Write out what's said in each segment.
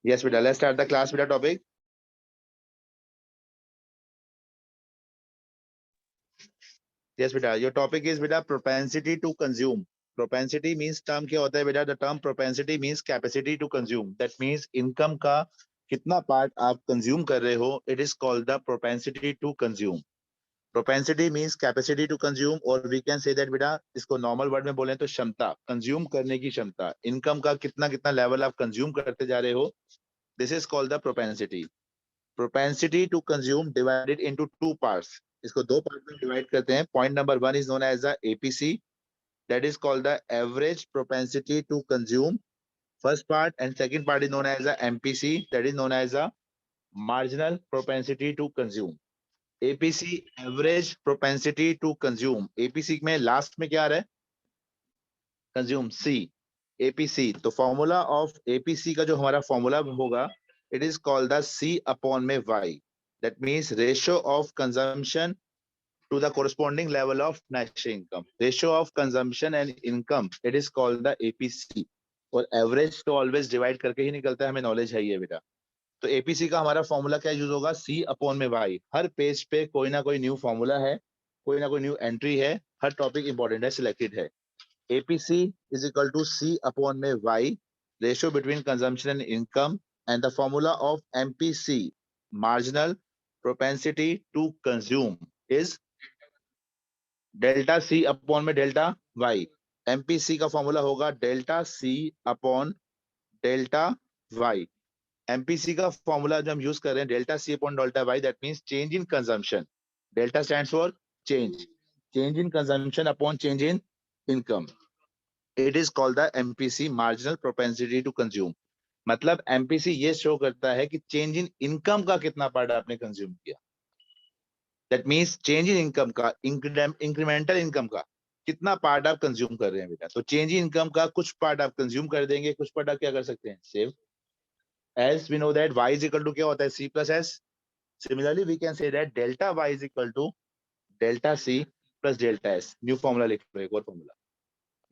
Yes, beta. Let's start the class beta topic. Yes, beta. Your topic is beta propensity to consume. Propensity means term क्या होता है बेटा? The term propensity means capacity to consume. That means income का कितना part आप consume कर रहे हो. It is called the propensity to consume. Propensity means capacity to consume, और we can say that बेटा इसको normal word में बोलें तो क्षमता, consume करने की क्षमता. Income का कितना कितना level आप consume करते जा रहे हो. This is called the propensity. Propensity to consume divided into two parts. इसको दो पार्ट में डिवाइड करते हैं. Point number one is known as the APC, that is called the average propensity to consume, first part, and second part is known as the MPC, that is known as the marginal propensity to consume. APC average propensity to consume. APC में last में क्या आ रहा है? Consume. C. APC. तो formula of APC का जो हमारा formula होगा, it is called the C upon में Y. That means ratio of consumption to the corresponding level of national income. Ratio of consumption and income, it is called the APC. और average तो always divide करके ही निकलता है, हमें knowledge है ये बेटा. तो एपीसी का हमारा फॉर्मूला क्या यूज होगा? सी अपॉन में वाई. हर पेज पे कोई ना कोई न्यू फॉर्मूला है, कोई ना कोई न्यू एंट्री है, हर टॉपिक इंपॉर्टेंट है, सिलेक्टेड है. APC is equal to C upon में Y, ratio between consumption and income, and the formula of MPC, marginal propensity to consume, is delta C upon में delta Y. MPC का formula होगा delta C upon delta Y. MPC का formula जो हम use कर रहे हैं, delta C upon delta Y, that means change in consumption. Delta stands for change. Change in consumption upon change in income. It is called the MPC, marginal propensity to consume. मतलब MPC ये show करता है कि change in income का कितना part आपने consume किया. That means change in income का, इंक्रीमेंटल इनकम का कितना पार्ट आप कंज्यूम कर रहे हैं बेटा. तो चेंज इन इनकम का कुछ पार्ट आप कंज्यूम कर देंगे, कुछ पार्ट आप क्या कर सकते हैं? Save. As we know that y is equal to क्या होता है? C plus S. Similarly we can say that delta y is equal to delta C plus delta S. New formula लिख रहे हैं, एक और formula.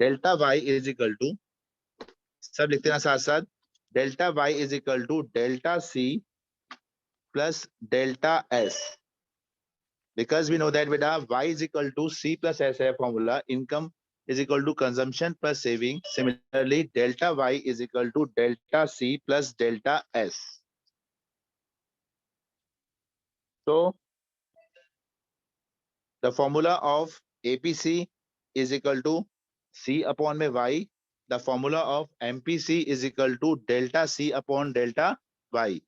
Delta y is equal to, सब लिखते हैं साथ साथ, delta y is equal to delta C plus delta S. Because we know that beta y is equal to C plus S है formula. Income is equal to consumption plus saving. Similarly, delta y is equal to delta C plus delta S. So the formula of APC is equal to C upon में y. The formula of MPC is equal to delta C upon delta y.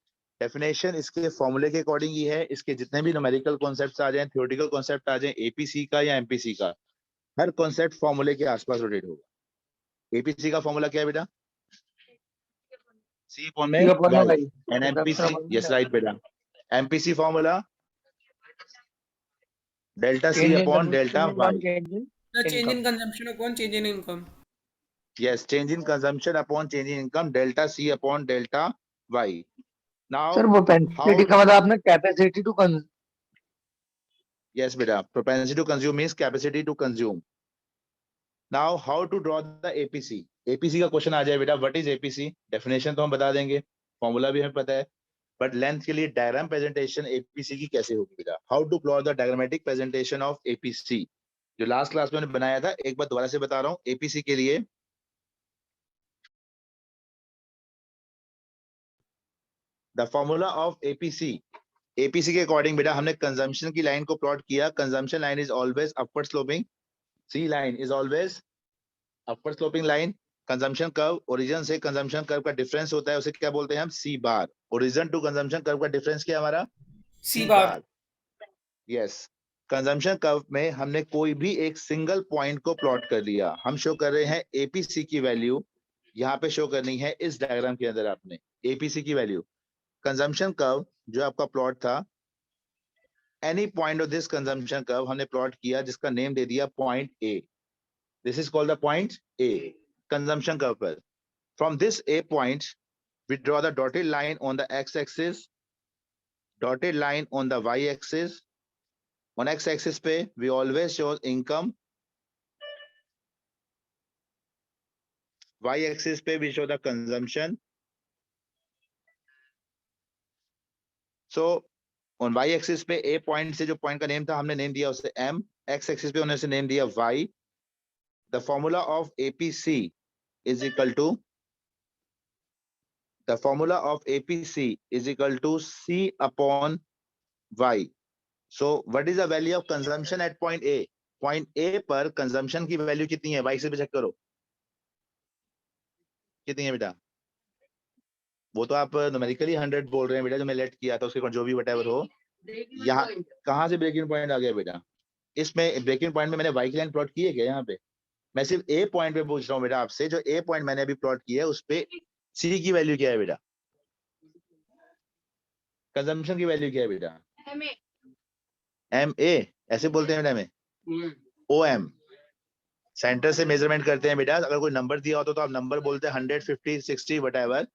Definition इसके फॉर्मूले के according ही है. इसके जितने भी numerical concepts आ जाएं, theoretical concept आ जाएं, एपीसी का या एमपीसी का, हर कॉन्सेप्ट फॉर्मूले के आसपास रोटेट होगा. एपीसी का फॉर्मूला क्या है बेटा? सी अपॉन में Y. And MPC, yes right बेटा. MPC formula delta C upon delta Y. The change in consumption upon change in income. Yes, change in consumption upon change in income, delta C upon delta Y. Now, sir वो propensity का मतलब आपने capacity to consume. Yes, beta. Propensity to consume means capacity to consume. Now, how to draw the APC? APC का question आ जाए बेटा. What is APC? Definition तो हम बता देंगे, फॉर्मूला भी हमें पता है, बट लेंथ के लिए डायग्राम प्रेजेंटेशन APC की कैसे होगी बेटा? How to plot the diagrammatic presentation of APC, जो लास्ट क्लास में बनाया था, एक बार दोबारा से बता रहा हूँ. APC के लिए द फॉर्मूला ऑफ APC के अकॉर्डिंग बेटा हमने कंजम्पशन की लाइन को प्लॉट किया. Consumption line is always upward sloping. C line is always upward sloping line. Consumption curve, origin से कंजम्पशन कर्व का डिफरेंस होता है, उसे क्या बोलते हैं हम? C bar. Origin to consumption curve का डिफरेंस क्या हमारा? C bar. Yes. Consumption curve में हमने कोई भी एक सिंगल पॉइंट को प्लॉट कर लिया. हम शो कर रहे हैं एपीसी की वैल्यू, यहाँ पे शो करनी है इस डायग्राम के अंदर. आपने एपीसी की वैल्यू, कंजम्पशन कर्व जो आपका प्लॉट था, any point of this consumption curve हमने प्लॉट किया, जिसका नेम दे दिया point A. This is called the point A consumption curve पर. From this A point we draw the dotted line on the x-axis, dotted line on the y-axis. On x-axis पे we always show income, y-axis पे we show the consumption, so on Y axis पे ए point से जो point का name था हमने name दिया उसे एम, एक्स एक्सिस पे उन्होंने नेम दिया Y. The formula of APC is equal to the formula of APC is equal to C upon Y. So what is the value of consumption at point A? Point A पर consumption की value कितनी है? Y से check करो कितनी है बेटा. वो तो आप न्यूमेरिकली 100 बोल रहे हैं बेटा, जो मैं लेट किया था उसके जो भी whatever हो. यहाँ कहाँ से ब्रेकिंग पॉइंट आ गया बेटा? इसमें ब्रेकिंग पॉइंट में मैंने Y की लाइन प्लॉट की है क्या? यहाँ पे मैं सिर्फ A पॉइंट पे पूछ रहा हूँ बेटा आपसे. जो A पॉइंट मैंने अभी प्लॉट किया है उस पे C की वैल्यू क्या है बेटा? कंजम्पशन की वैल्यू क्या है बेटा? एम ए ऐसे बोलते हैं बेटा में ओ एम. सेंटर से मेजरमेंट करते हैं बेटा. अगर कोई नंबर दिया होता तो आप नंबर बोलते हैं 100, 50, 60 वटएवर.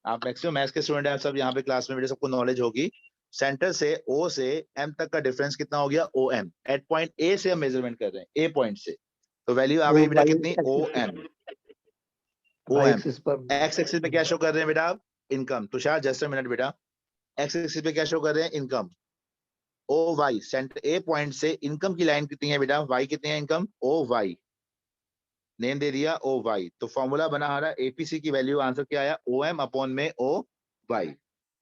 आप मैक्सिमम मैथ्स के स्टूडेंट हैं आप सब यहाँ पे क्लास में बेटा, सबको नॉलेज होगी. सेंटर से ओ से एम तक का डिफरेंस कितना हो गया? O M. At point A से हम मेजरमेंट कर रहे हैं, ए पॉइंट से, तो वैल्यू आ गई बेटा कितनी? O M. O M. X axis पे क्या शो कर रहे हैं बेटा? Income. Tushar just a minute बेटा. एक्स एक्सिस पे क्या शो कर रहे हैं? Income. O Y, centre A point से इनकम की लाइन कितनी है बेटा? वाई कितनी है इनकम? O Y. नेम दे दिया ओ वाई. तो फॉर्मूला बना हमारा एपीसी की वैल्यू आंसर क्या आया? ओ एम अपॉन में O Y.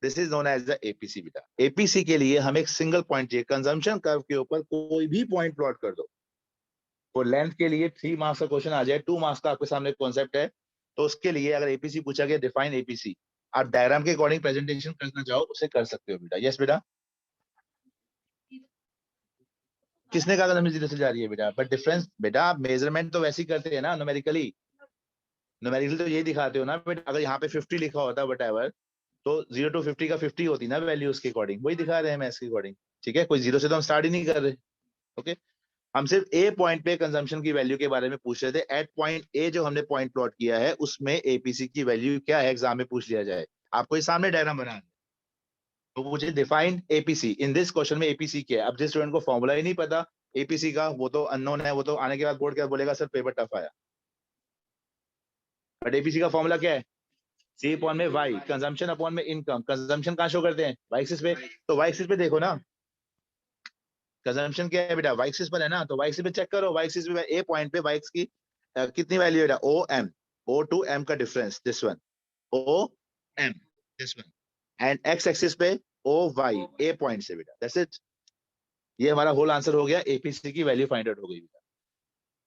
This is known as the APC बेटा. एपीसी के लिए हम एक सिंगल पॉइंट चाहिए. कंजम्पशन कर्व के ऊपर कोई भी पॉइंट प्लॉट कर दो. तो लेंथ के लिए 3 मार्क्स का क्वेश्चन आ जाए, 2 मार्क्स का आपके सामने कॉन्सेप्ट है, तो उसके लिए अगर एपीसी पूछा गया, डिफाइन एपीसी, आप डायग्राम के अकॉर्डिंग प्रेजेंटेशन करना चाहो उसे कर सकते हो बेटा. यस बेटा. किसने कहा था जीरो से जा रही है बेटा? बट डिफरेंस बेटा, आप मेजरमेंट तो वैसे ही करते हैं ना न्यूमेरिकली. न्यूमेरिकली तो ये दिखाते हो ना बेटा. अगर यहाँ पे 50 लिखा होता वटएवर, तो 0 to 50 का 50 होती ना वैल्यू, उसके अकॉर्डिंग वही दिखा रहे हैं मैथ्स के अकॉर्डिंग. ठीक है, कोई जीरो से तो हम स्टार्ट ही नहीं कर रहे. ओके, हम सिर्फ ए पॉइंट पे कंजम्पशन की वैल्यू के बारे में पूछ रहे थे. एट पॉइंट ए जो हमने पॉइंट प्लॉट किया है उसमें एपीसी की वैल्यू क्या है, एग्जाम में पूछ लिया जाए. आपको ये सामने डायग्राम बना है, तो मुझे define APC in this question में एपीसी क्या है. अब जिस स्टूडेंट को फॉर्मूला ही नहीं पता एपीसी का, वो तो अननोन है, वो तो आने के बाद बोर्ड क्या बोलेगा, सर पेपर टफ आया. बट एपीसी का फॉर्मूला क्या है? सी अपॉन में वाई, कंजम्पशन अपॉन में इनकम. कंजम्पशन कहाँ शो करते हैं? वाई एक्सिस पे. तो वाई एक्सिस पे देखो ना, कंजम्पशन क्या है बेटा? वाई एक्सिस पर है ना, तो वाई एक्सिस पे चेक करो. वाई एक्सिस पे ए पॉइंट पे वाई एक्स की कितनी वैल्यू है बेटा? O M. O to M का difference, this one, O M, this one. And X axis पे ओ वाई, ए पॉइंट से बेटा. That's it. ये हमारा होल आंसर हो गया. एपीसी की वैल्यू फाइंड आउट हो गई बेटा.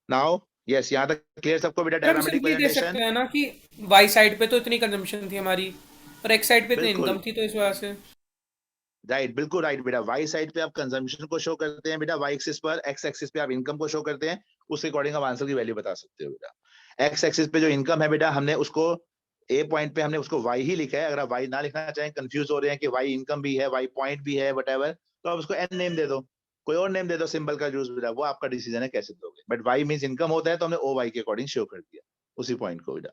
नाउ यस, यहाँ तक क्लियर सबको बेटा? फिर हम डायग्रामेटिक सिंपली दे सकते प्रेजेंटेशन. हैं ना कि वाई साइड पे तो इतनी कंजम्पशन थी हमारी और एक्स साइड पे इतनी बिल्कुल इनकम थी, तो इस वजह से राइट, बिल्कुल राइट बेटा. वाई साइड पे आप कंजम्पशन को शो करते हैं बेटा वाई एक्सिस पर, एक्स एक्सिस पे आप इनकम को शो करते हैं. उसके अकॉर्डिंग आप आंसर की वैल्यू बता सकते हो बेटा. एक्स एक्सिस पे जो इनकम है बेटा, हमने उसको ए पॉइंट पे हमने उसको वाई ही लिखा है. अगर आप वाई ना लिखना चाहें, कंफ्यूज हो रहे हैं कि वाई इनकम भी है, वाई पॉइंट भी है, वटएवर, तो आप उसको एन नेम दे दो, कोई और नेम दे दो सिंबल का यूज बेटा, वो आपका डिसीजन है कैसे दोगे. बट वाई मींस इनकम होता है, तो हमने ओ वाई के अकॉर्डिंग शो कर दिया उसी पॉइंट को बेटा.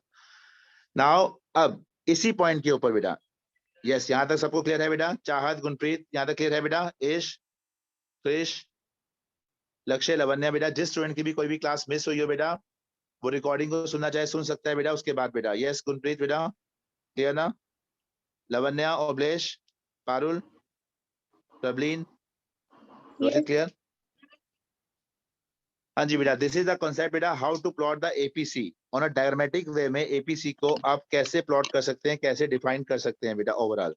नाउ अब इसी पॉइंट के ऊपर बेटा, यस यहाँ तक सबको क्लियर है बेटा? चाहत, गुनप्रीत, यहाँ तक क्लियर है बेटा? ईश, क्रिश, लक्ष्य, लवन्या बेटा, जिस स्टूडेंट की भी कोई भी क्लास मिस हुई हो बेटा, वो रिकॉर्डिंग को सुनना चाहे सुन सकता है बेटा उसके बाद बेटा. यस गुनप्रीत बेटा, क्लियर ना? लवन्या, ओब्लेश, पारुल, प्रबलीन, रोहित, क्लियर? हाँ जी बेटा. दिस इज द कॉन्सेप्ट बेटा, how to plot the APC on a diagrammatic way में. एपीसी को आप कैसे प्लॉट कर सकते हैं, कैसे डिफाइन कर सकते हैं बेटा ओवरऑल.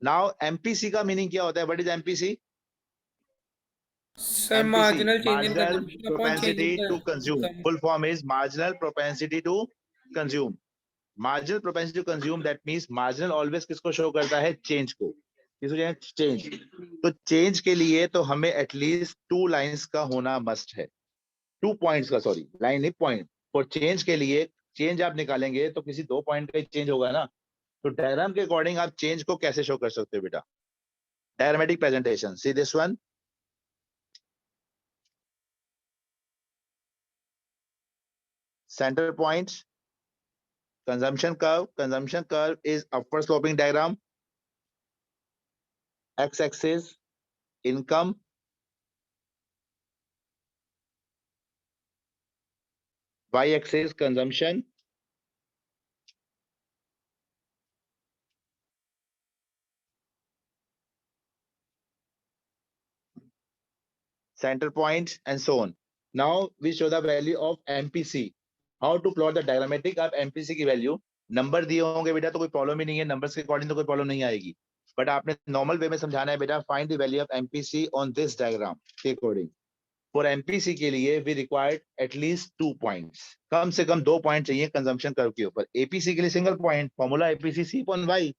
नाउ एमपीसी का मीनिंग क्या होता है? What is MPC? Sir MPC, marginal change in marginal consumption upon change propensity to in consume. Income. Full form is marginal propensity to consume. Marginal propensity to consume, that means marginal always किसको show करता है? Change को. किसको? Change. तो change के लिए तो हमें एटलीस्ट 2 लाइंस का होना मस्ट है. 2 पॉइंट्स का, सॉरी लाइन नहीं, पॉइंट. और चेंज के लिए चेंज आप निकालेंगे तो किसी 2 पॉइंट का चेंज होगा ना. तो डायग्राम के अकॉर्डिंग आप चेंज को कैसे शो कर सकते हो बेटा? Diagrammatic presentation, see this one. Center points, consumption curve is upward sloping diagram. X-axis income, y-axis consumption, center point and so on. Now we show the value of MPC. How to plot the diagrammatic of MPC की value. Number दिए होंगे बेटा तो कोई problem ही नहीं है, numbers के according तो कोई प्रॉब्लम नहीं आएगी, बट आपने नॉर्मल वे में समझाना है बेटा. Find the value of MPC on this diagram के अकॉर्डिंग. फॉर MPC के लिए वी रिक्वायर्ड एटलीस्ट 2 पॉइंट्स, कम से कम 2 पॉइंट चाहिए कंजम्पशन कर्व के ऊपर. APC के लिए single point, formula APC C/Y,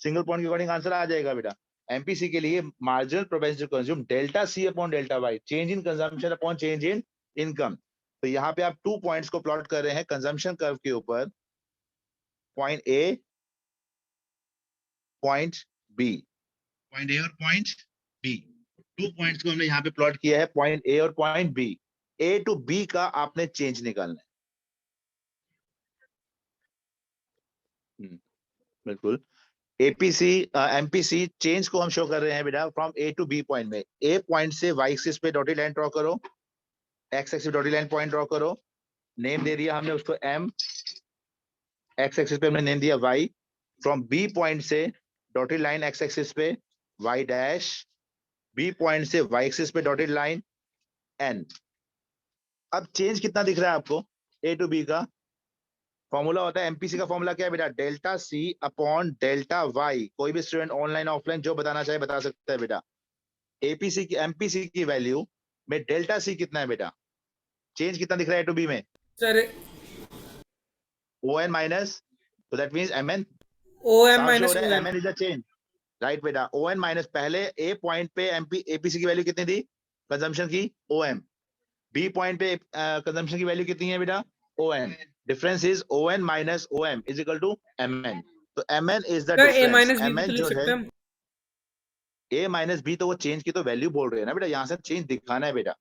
single point के अकॉर्डिंग आंसर आ जाएगा बेटा. MPC के लिए marginal propensity to consume delta C upon delta Y, change in consumption upon change in income. तो यहाँ पे आप 2 पॉइंट्स को प्लॉट कर रहे हैं कंजम्पशन कर्व के ऊपर, point A, point B, point A और पॉइंट B. 2 पॉइंट्स को हमने यहाँ पे प्लॉट किया है, पॉइंट A और point B. A to B का आपने चेंज निकालना है. बिल्कुल. MPC चेंज को हम शो कर रहे हैं बेटा from A to B point में. A पॉइंट से Y एक्सिस पे डॉटेड लाइन ड्रॉ करो, X axis dotted line point draw करो. नेम दे दिया हमने उसको M, X एक्सिस पे हमने नेम दिया Y. फ्रॉम B पॉइंट से डॉटेड लाइन X एक्सिस पे Y डैश, B पॉइंट से Y एक्सिस पे डॉटेड लाइन N. अब चेंज कितना दिख रहा है आपको A टू B का? फॉर्मूला होता है MPC का फॉर्मूला क्या है बेटा? Delta C upon delta Y. कोई भी स्टूडेंट ऑनलाइन ऑफलाइन जो बताना चाहे बता सकता है बेटा. APC की MPC की वैल्यू में डेल्टा C कितना है बेटा? चेंज कितना दिख रहा है A टू B में? सर ON माइनस, तो that means MN. OM minus MN is the change, right बेटा. ON माइनस, पहले A पॉइंट पे APC की वैल्यू कितनी थी कंजम्पशन की? OM. B पॉइंट पे कंजम्पशन की वैल्यू कितनी है बेटा? ON. Difference is ON minus OM is equal to MN. तो MN is the sir A difference. Minus B MN तो लिख जो सकते है हैं हम. A माइनस B, तो वो चेंज की तो वैल्यू बोल रहे हैं ना बेटा, यहाँ से चेंज दिखाना है बेटा.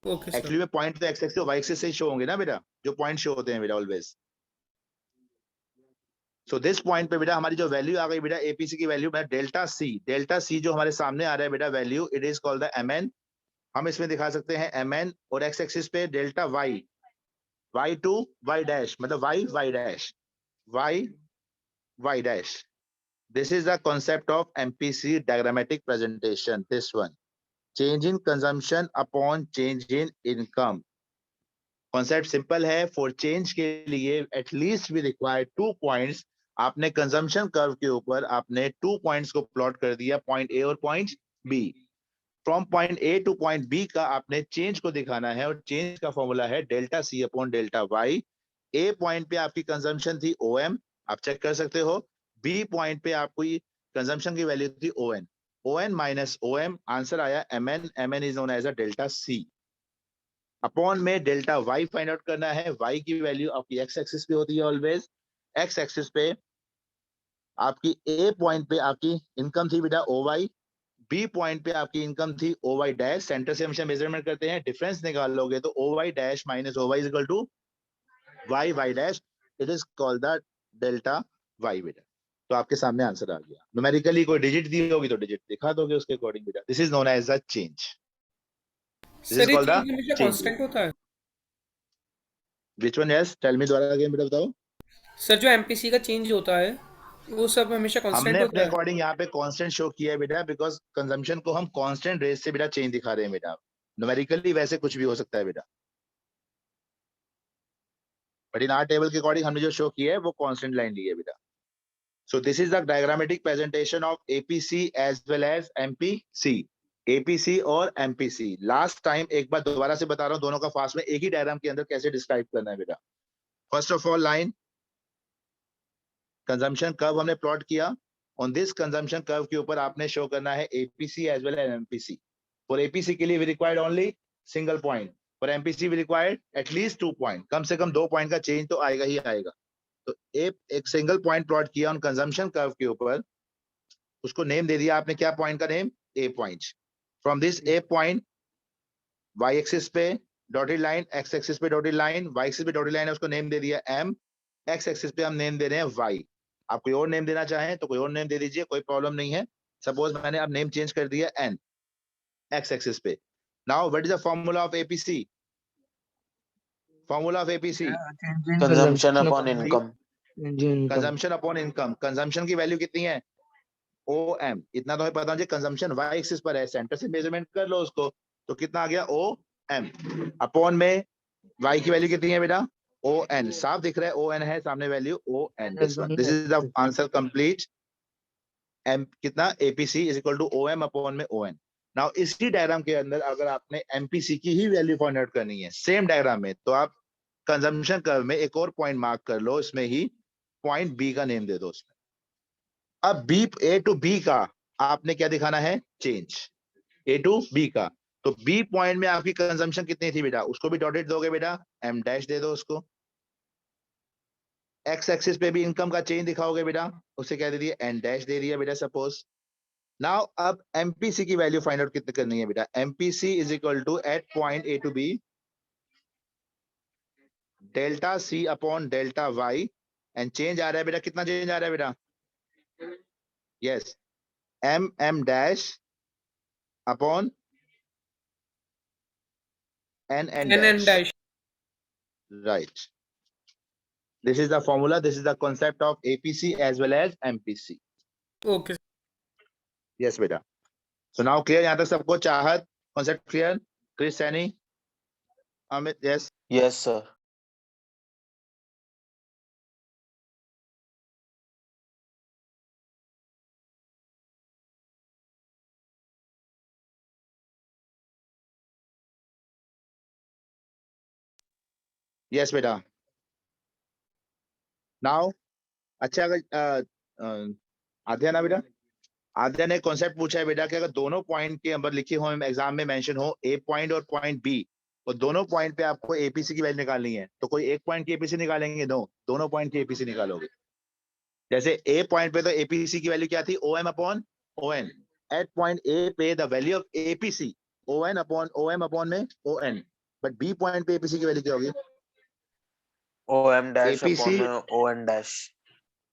Okay sir. एक्चुअली में पॉइंट तो X एक्सिस और Y एक्सिस से ही शो होंगे ना बेटा, जो पॉइंट शो होते हैं बेटा ऑलवेज. सो दिस पॉइंट पे बेटा हमारी जो वैल्यू आ गई बेटा APC की वैल्यू में डेल्टा C जो हमारे सामने आ रहा है बेटा value, it is called the MN. हम इसमें दिखा सकते हैं MN, और X एक्सिस पे delta Y to Y dash, मतलब Y dash, Y dash. This is the concept of MPC diagrammatic presentation. This one, change in consumption upon change in income. Concept simple है. For change के लिए at least we require 2 points. आपने consumption curve के ऊपर आपने 2 points को plot कर दिया, point A और point B. From point A to point B का आपने change को दिखाना है, और change का formula है delta C upon delta Y. A point पे आपकी consumption थी OM, आप चेक कर सकते हो. B पॉइंट पे आपको कंजम्पशन की वैल्यू थी ON माइनस OM, आंसर आया MN is known as a delta C. Upon में डेल्टा Y फाइंड आउट करना है. Y की वैल्यू आपकी X एक्सिस पे होती है ऑलवेज. X एक्सिस पे आपकी A पॉइंट पे आपकी इनकम थी बेटा OY, B पॉइंट पे आपकी इनकम थी OY डैश. सेंटर से हमेशा मेजरमेंट करते हैं, डिफरेंस निकाल लोगे तो OY dash minus OY is equal to Y dash. It is called the delta Y बेटा. तो आपके सामने आंसर आ गया. न्यूमेरिकली कोई डिजिट दी होगी तो डिजिट दिखा दोगे उसके अकॉर्डिंग बेटा. This is known as a change. This is sir ये कॉल्ड द चेंज हमेशा चेंज. कांस्टेंट होता है. Which one? Yes, tell me दोबारा अगेन बेटा बताओ. सर जो MPC का चेंज होता है वो सब हमेशा हमने कांस्टेंट अपने होता है. अकॉर्डिंग यहाँ पे कांस्टेंट शो किया है बेटा, बिकॉज कंजम्पशन को हम कांस्टेंट रेट से बेटा चेंज दिखा रहे हैं बेटा. न्यूमेरिकली वैसे कुछ भी हो सकता है बेटा, बट इन आवर टेबल के अकॉर्डिंग हमने जो शो किया है वो कांस्टेंट लाइन ली है बेटा. So this is the diagrammatic presentation of APC as well as MPC. APC और MPC. लास्ट टाइम एक बार दोबारा से बता रहा हूँ, दोनों का फास्ट में एक ही डायग्राम के अंदर कैसे डिस्क्राइब करना है बेटा. First of all line consumption curve हमने प्लॉट किया. ऑन दिस कंजम्पशन कर्व के ऊपर आपने शो करना है APC as well as MPC. For APC के लिए we required only single point. For MPC we required at least 2 point. कम से कम 2 पॉइंट का चेंज तो आएगा ही आएगा. तो एक सिंगल पॉइंट प्लॉट किया ऑन कंजम्पशन कर्व के ऊपर, उसको नेम दे दिया आपने. क्या पॉइंट का name? A point. From this A point Y axis पे डॉटेड लाइन, X एक्सिस पे डॉटेड लाइन, Y एक्सिस पे डॉटेड लाइन है, उसको नेम दे दिया M. X एक्सिस पे हम नेम दे रहे हैं Y. आप कोई और नेम देना चाहें तो कोई और नेम दे दीजिए, कोई प्रॉब्लम नहीं है. सपोज मैंने अब नेम चेंज कर दिया N X एक्सिस पे. Now what is the formula of APC? Formula of APC consumption upon income. Consumption upon income. Consumption की वैल्यू कितनी है? OM. इतना तो हमें पता है कंजम्पशन Y एक्सिस पर है, सेंटर से मेजरमेंट कर लो उसको. तो कितना आ गया ओ एम अपॉन में y की वैल्यू कितनी है बेटा ओ एन, साफ दिख रहा है ओ एन है सामने value O N, this is the answer complete. M कितना APC is equal to O M upon में ओ एन। नाउ इसी डायग्राम के अंदर अगर आपने एमपीसी की ही वैल्यू फाइंड आउट करनी है सेम डायग्राम में, तो आप कंजम्पशन कर्व में एक और पॉइंट मार्क कर लो, इसमें ही पॉइंट बी का नेम दे दो उसमें। अब बी ए टू बी का आपने क्या दिखाना है चेंज, ए टू बी का। तो बी पॉइंट में आपकी कंजम्पशन कितनी थी बेटा, उसको भी डॉटेड दोगे बेटा, एम डैश दे दो उसको। एक्स एक्सिस पे भी इनकम का चेंज दिखाओगे बेटा, उसे क्या दे दिया एन डैश दे दिया बेटा सपोज। नाउ अब एमपीसी की वैल्यू फाइंड आउट कितनी करनी है बेटा, MPC is equal to at point A to B delta C upon delta Y, and change आ रहा है बेटा, कितना चेंज आ रहा है बेटा, yes M M dash upon N N N N dash, dash. right? This is the formula, this is the concept of APC as well as MPC. Okay. Yes बेटा। So now clear यहाँ तक सबको, चाहत concept clear, Chris, Sani, Amit, yes, Yes, sir. yes बेटा। Now अच्छा अगर आध्या ना बेटा, आध्या ने कॉन्सेप्ट पूछा है बेटा कि अगर दोनों पॉइंट के नंबर लिखे हो एग्जाम में मेंशन हो ए पॉइंट और पॉइंट बी, और दोनों पॉइंट पे आपको एपीसी की वैल्यू निकालनी है, तो कोई एक पॉइंट की एपीसी निकालेंगे, नो दोनों पॉइंट की एपीसी निकालोगे। जैसे ए पॉइंट पे तो एपीसी की वैल्यू क्या थी O M upon O N, at point A पे the value of APC O N upon O M upon में O N, but B point पे एपीसी की वैल्यू क्या होगी, OM dash एपीसी, upon ON dash.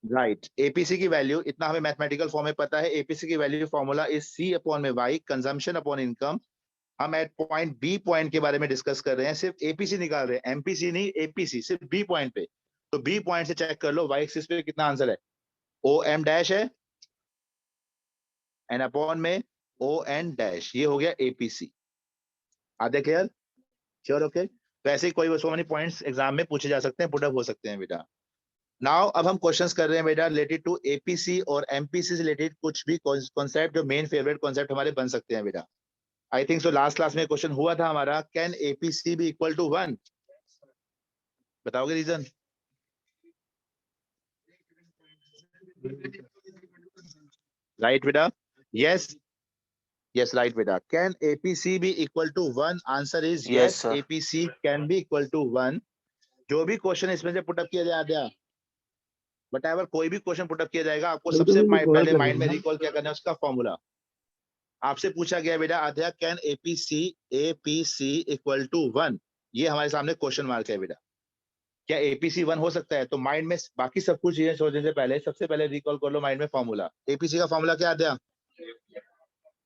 Right. APC की value इतना हमें मैथमेटिकल फॉर्म में पता है, एपीसी की value formula is C upon में वाई, कंजम्पशन अपॉन इनकम। हम एट पॉइंट बी पॉइंट के बारे में डिस्कस कर रहे हैं, सिर्फ एपीसी निकाल रहे हैं, एमपीसी नहीं एपीसी, सिर्फ बी पॉइंट पे। तो बी पॉइंट से चेक कर लो वाई एक्सिस पे कितना आंसर है, ओ एम डैश है एंड अपॉन में ओ एन डैश, ये हो गया एपीसी। आधे क्लियर, श्योर, ओके। वैसे ही कोई सो मेनी पॉइंट्स एग्जाम में पूछे जा सकते हैं, पुट अप हो सकते हैं बेटा। नाउ अब हम क्वेश्चंस कर रहे हैं बेटा रिलेटेड टू एपीसी और एमपीसी से रिलेटेड कुछ भी कॉन्सेप्ट जो मेन फेवरेट कॉन्सेप्ट हमारे बन सकते हैं बेटा। I think so last class में क्वेश्चन हुआ था हमारा, can APC be equal to 1, बताओगे रीजन, राइट बेटा, yes yes right beta, can apc be equal to 1, answer is Yes, yes, sir. apc can be equal to 1। जो भी question इसमें से पुट अप किया जाए, बट अगर कोई भी क्वेश्चन पुट अप किया जाएगा, आपको सबसे पहले माइंड में रिकॉल क्या करना है, उसका फॉर्मूला। आपसे पूछा गया बेटा Aadhya can APC equal to 1, ये हमारे सामने क्वेश्चन मार्क है बेटा, क्या एपीसी 1 हो सकता है, तो माइंड में बाकी सब कुछ चीजें सोचने से पहले सबसे पहले रिकॉल कर लो माइंड में फॉर्मूला। एपीसी का फॉर्मूला क्या आध्या,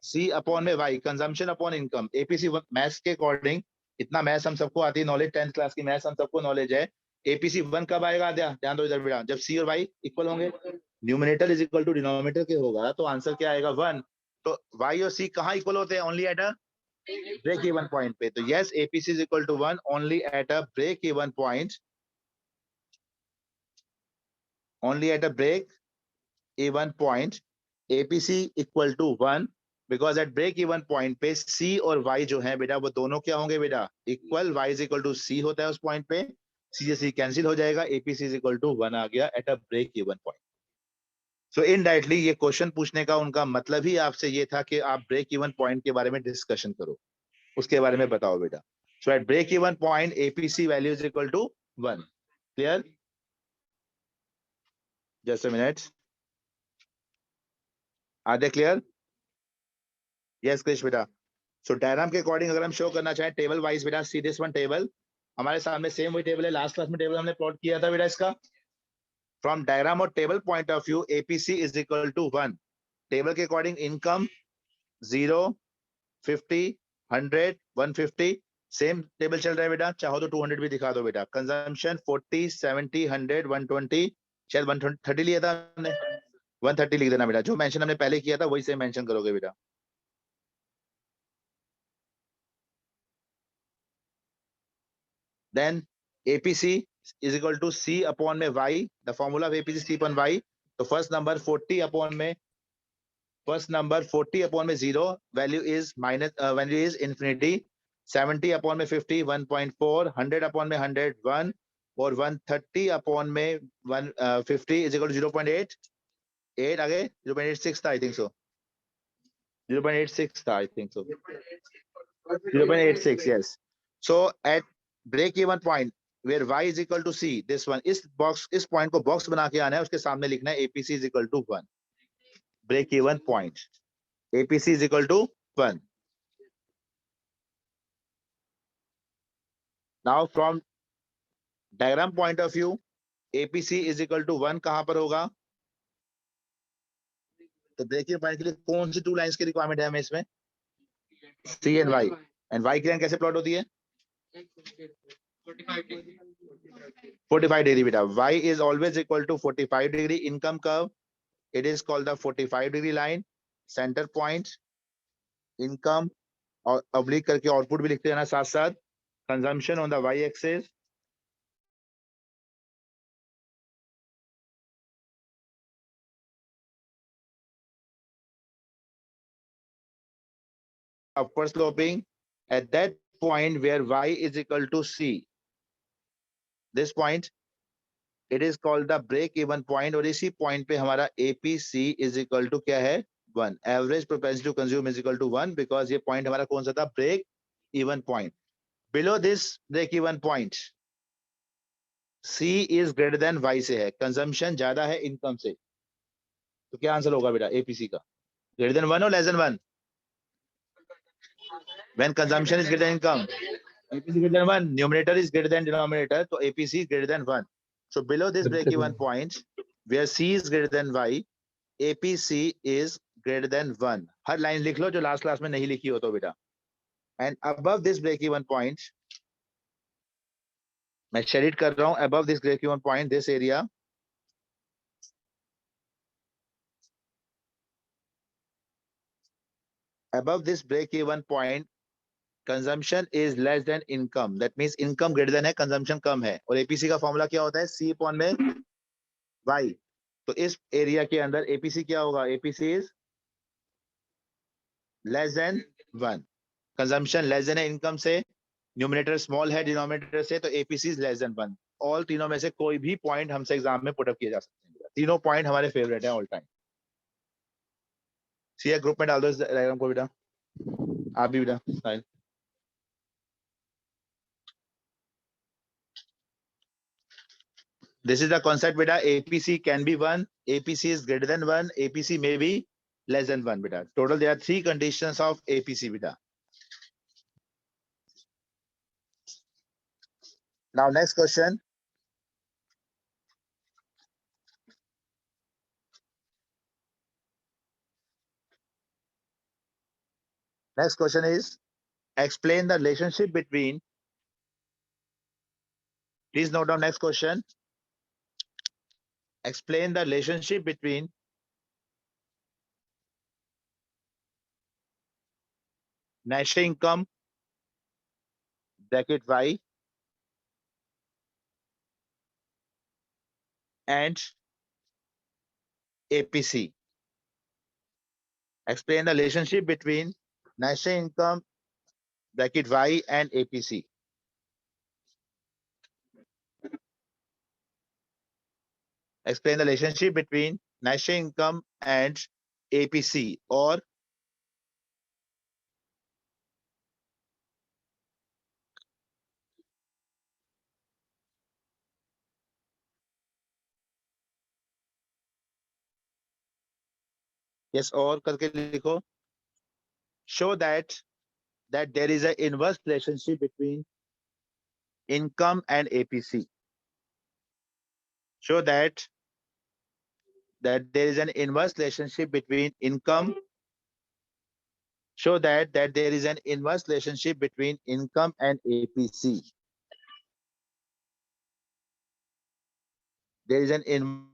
सी अपॉन में Y, consumption upon income. APC maths के अकॉर्डिंग, इतना मैथ्स हम सबको आती है नॉलेज, 10th क्लास की मैथ्स हम सबको नॉलेज है। एपीसी 1 कब आएगा आध्या, ध्यान दो इधर बेटा, जब सी और वाई इक्वल होंगे, numerator is equal to denominator के होगा, तो आंसर क्या आएगा 1। तो वाई और सी कहाँ इक्वल होते हैं, only at a break even point पे। तो yes APC is equal to 1 only at a break even point, only at a break even point, APC equal to 1 because at break even point पे C और Y जो है बेटा वो दोनों क्या होंगे बेटा equal, Y is equal to C होता है उस पॉइंट पे, सी से सी कैंसिल हो जाएगा, एपीसी इज इक्वल टू 1 आ गया at a break even point. So indirectly ये क्वेश्चन पूछने का उनका मतलब ही आपसे ये था कि आप ब्रेक इवन पॉइंट के बारे में डिस्कशन करो, उसके बारे में बताओ बेटा। So at break even point APC value is equal to 1, clear, just a minute, are they clear, yes Krish बेटा। सो डायग्राम के अकॉर्डिंग अगर हम शो करना चाहें टेबल वाइज बेटा, सी दिस वन टेबल हमारे सामने सेम वही टेबल है, लास्ट क्लास में टेबल हमने प्लॉट किया था बेटा इसका। फ्रॉम डायग्राम और table point of view APC is equal to 1, table के अकॉर्डिंग इनकम 0, 50, 100, 150, सेम टेबल चल रहा है बेटा, चाहो तो 200 भी दिखा दो बेटा। कंजम्पशन 40, 70, 100, 120, शायद 130 लिया था हमने, 130 लिख देना बेटा, जो मेंशन हमने पहले किया था वही सेम मेंशन करोगे बेटा। Then APC is equal to C upon में Y. The formula of APC C upon Y. So first number 40 upon में 0 value is value is infinity. 70 upon में 50 1.4, 100 upon में 100 1 और 130 upon में 50 is equal to 0.8. 8 आगे 0.86 था I think so. 0.86 था I think so. 0.86 yes. So at break even point where y is equal to c, this one इस point को box बना के आना है, उसके सामने लिखना है APC is equal to 1. Break even point APC is equal to 1. Now from diagram point of view APC is equal to 1 कहां पर होगा? तो break even point के लिए कौन सी 2 lines की requirement है हमें इसमें? C and Y. And Y की लाइन कैसे प्लॉट होती है? 45 degree beta. Y is always equal to 45 degree income curve. It is called the 45 degree line. Center point, income और oblique करके output भी लिखते हैं ना साथ साथ. Consumption on the Y axis. Upward sloping at that point where Y is equal to C. This point, it is called the break even point और इसी point पे हमारा APC is equal to क्या है? 1. Average propensity to consume is equal to 1 because ये point हमारा कौन सा था? Break even point. Below this break even point, C is greater than Y से है. Consumption ज्यादा है income से. तो क्या आंसर होगा बेटा APC का? Greater than 1 or less than 1? When consumption is greater than income, APC greater than 1. Numerator is greater than denominator, so APC is greater than 1. So below this break even point, where C is greater than Y, APC is greater than 1. Her line लिख लो जो last class में नहीं लिखी हो तो बेटा. And above this break even point, मैं shade कर रहा हूं. Above this break even point, this area, above this break even point, consumption is less than income. That means income greater than है, consumption कम है. और APC का formula क्या होता है? C upon में Y. तो इस एरिया के अंदर APC क्या होगा? APC is less than 1. Consumption less than है income से, न्यूमिनेटर स्मॉल है डिनोमिनेटर से, तो APC is less than 1. All तीनों में से कोई भी पॉइंट हमसे एग्जाम में पुटअप किए जा सकते हैं. तीनों पॉइंट हमारे फेवरेट है ऑल टाइम. सी ग्रुप में डाल दो इस डायग्राम को बेटा. आप भी बेटा साहिल. This is the concept beta. APC can be 1, APC is greater than 1, APC may be less than 1 beta. Total there are 3 conditions of APC beta. Now next question. Next question is explain the relationship between. Please note down next question. Explain the relationship between national income bracket Y and APC. Explain the relationship between national income bracket Y and APC. Explain the relationship between national income and APC or yes or करके लिखो. Show that there is an inverse relationship between income and APC. Show that there is an inverse relationship between income. Show that there is an inverse relationship between income and APC. There is an inverse